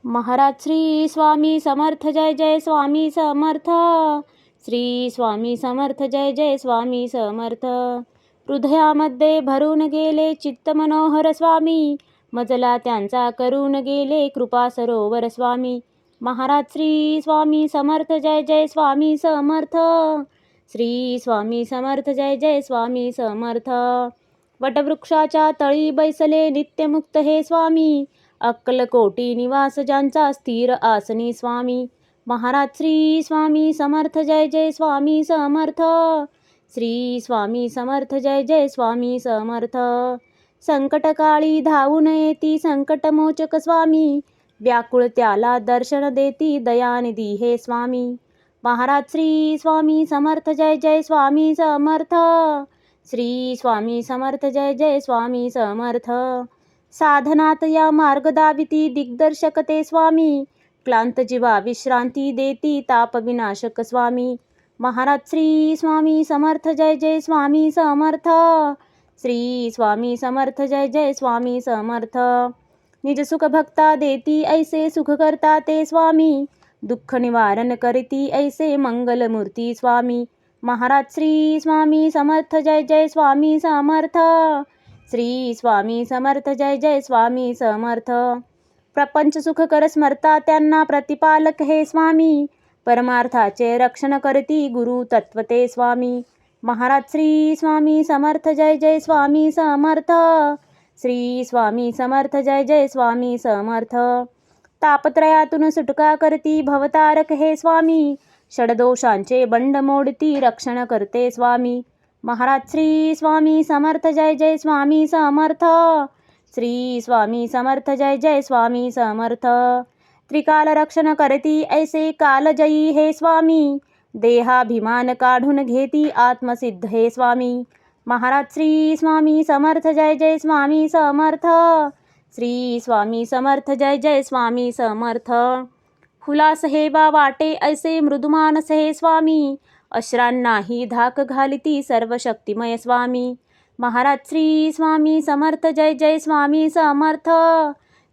महाराज श्री स्वामी समर्थ जय जय स्वामी समर्थ. श्री स्वामी समर्थ जय जय स्वामी समर्थ. हृदयामध्ये भरून गेले चित्त मनोहर स्वामी, मजला त्यांचा करून गेले कृपा सरोवर स्वामी. महाराज श्री स्वामी समर्थ जय जय स्वामी समर्थ. श्री स्वामी समर्थ जय जय स्वामी समर्थ. वटवृक्षाच्या तळी बैसले नित्यमुक्त हे स्वामी, अक्कलकोटी निवास ज्यांचा स्थिर आसनी स्वामी. महाराज श्री स्वामी समर्थ जय जय स्वामी समर्थ. श्री स्वामी समर्थ जय जय स्वामी समर्थ. संकटकाळी धावून येती संकटमोचक स्वामी, व्याकुळ त्याला दर्शन देती दयानिधी हे स्वामी. महाराज श्री स्वामी समर्थ जय जय स्वामी समर्थ. श्री स्वामी समर्थ जय जय स्वामी समर्थ. साधनात या मार्ग दाविती दिग्दर्शक ते स्वामी, क्लांत जीवा विश्रांती देती ताप विनाशक स्वामी. महाराज श्री स्वामी समर्थ जय जय स्वामी समर्थ. श्री स्वामी समर्थ जय जय स्वामी समर्थ. निज सुख भक्ता देती ऐसे सुख करता ते स्वामी, दुःख निवारण करती ऐसे मंगलमूर्ती स्वामी. महाराज श्री स्वामी समर्थ जय जय स्वामी समर्थ. श्री स्वामी समर्थ जय जय स्वामी समर्थ. प्रपंच सुख कर स्मरता त्यांना प्रतिपालक हे स्वामी, परमार्थाचे रक्षण करती गुरु तत्वते स्वामी. महाराज श्री स्वामी समर्थ जय जय स्वामी समर्थ. श्री स्वामी समर्थ जय जय स्वामी समर्थ. तापत्रयातून सुटका करती भवतारक हे स्वामी, षडदोषांचे बंड मोडती रक्षण करते स्वामी. महाराज श्री स्वामी समर्थ जय जय स्वामी समर्थ. श्री स्वामी समर्थ जय जय स्वामी समर्थ. त्रिकाल रक्षण करती ऐसे कालजयी हे स्वामी, देहाभिमान काढून घेती आत्मसिद्ध हे स्वामी. महाराज श्री स्वामी समर्थ जय जय स्वामी समर्थ. श्री स्वामी समर्थ जय जय स्वामी समर्थ. हुलास हे बा वाटे ऐसे मृदुमानस हे स्वामी, अश्रांनाही धाक घालिती सर्व शक्तिमय स्वामी. महाराज श्री स्वामी समर्थ जय जय स्वामी समर्थ.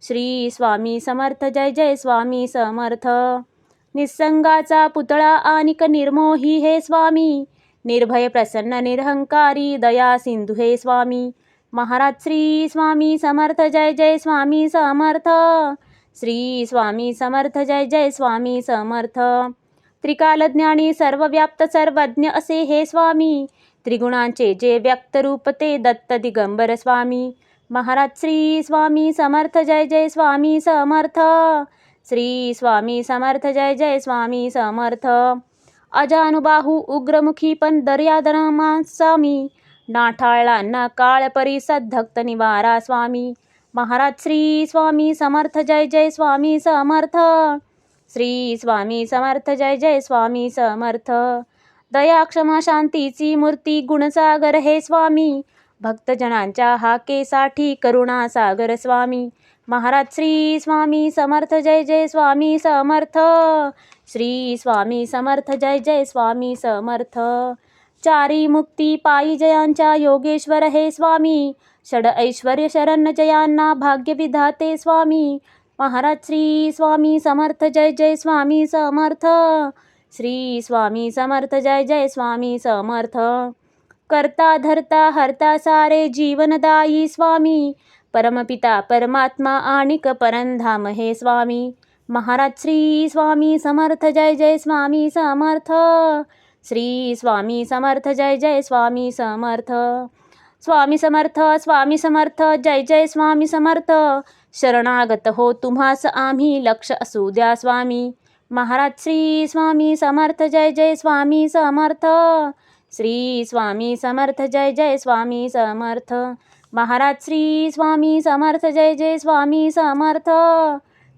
श्री स्वामी समर्थ जय जय स्वामी समर्थ. निसंगाचा पुतळा आनिक निर्मोही हे स्वामी, निर्भय प्रसन्न निरहंकारी दया सिंधू हे स्वामी. महाराज श्री स्वामी समर्थ जय जय स्वामी समर्थ. श्री स्वामी समर्थ जय जय स्वामी समर्थ. त्रिकालज्ञानी सर्वव्याप्त सर्वज्ञ असे हे स्वामी, त्रिगुणांचे जे व्यक्त रूप ते दत्त दिगंबर स्वामी. महाराज श्री स्वामी समर्थ जय जय स्वामी समर्थ. श्री स्वामी समर्थ जय जय स्वामी समर्थ. अजानुबाहू उग्रमुखी पण दर्यादनमा स्वामी, नाठाळला ना काळ परिसद धक्त निवारा स्वामी. महाराज श्री स्वामी समर्थ जय जय स्वामी समर्थ. श्री स्वामी समर्थ जय जय स्वामी समर्थ. दया क्षमा शांतीची मूर्ती गुणसागर हे स्वामी, भक्तजनांच्या हाकेसाठी करुणा सागर स्वामी. महाराज श्री स्वामी समर्थ जय जय स्वामी समर्थ. श्री स्वामी समर्थ जय जय स्वामी समर्थ. चारी मुक्ती पायी जयांच्या योगेश्वर हे स्वामी, षड ऐश्वर्य शरण जयांना भाग्य विधाते स्वामी. महाराज श्री स्वामी समर्थ जय जय स्वामी समर्थ. श्री स्वामी समर्थ जय जय स्वामी समर्थ. करता धरता हरता सारे जीवनदायी स्वामी, परमपिता परमात्मा आणिक परमधाम हे स्वामी. महाराज श्री स्वामी समर्थ जय जय स्वामी समर्थ. श्री स्वामी समर्थ जय जय स्वामी समर्थ. स्वामी समर्थ स्वामी समर्थ जय जय स्वामी समर्थ. शरणागत हो तुम्हास आम्ही लक्ष असू द्या स्वामी. महाराज श्री स्वामी समर्थ जय जय स्वामी समर्थ. श्री स्वामी समर्थ जय जय स्वामी समर्थ. महाराज श्री स्वामी समर्थ जय जय स्वामी समर्थ.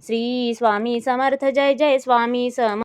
श्री स्वामी समर्थ जय जय स्वामी समर्थ.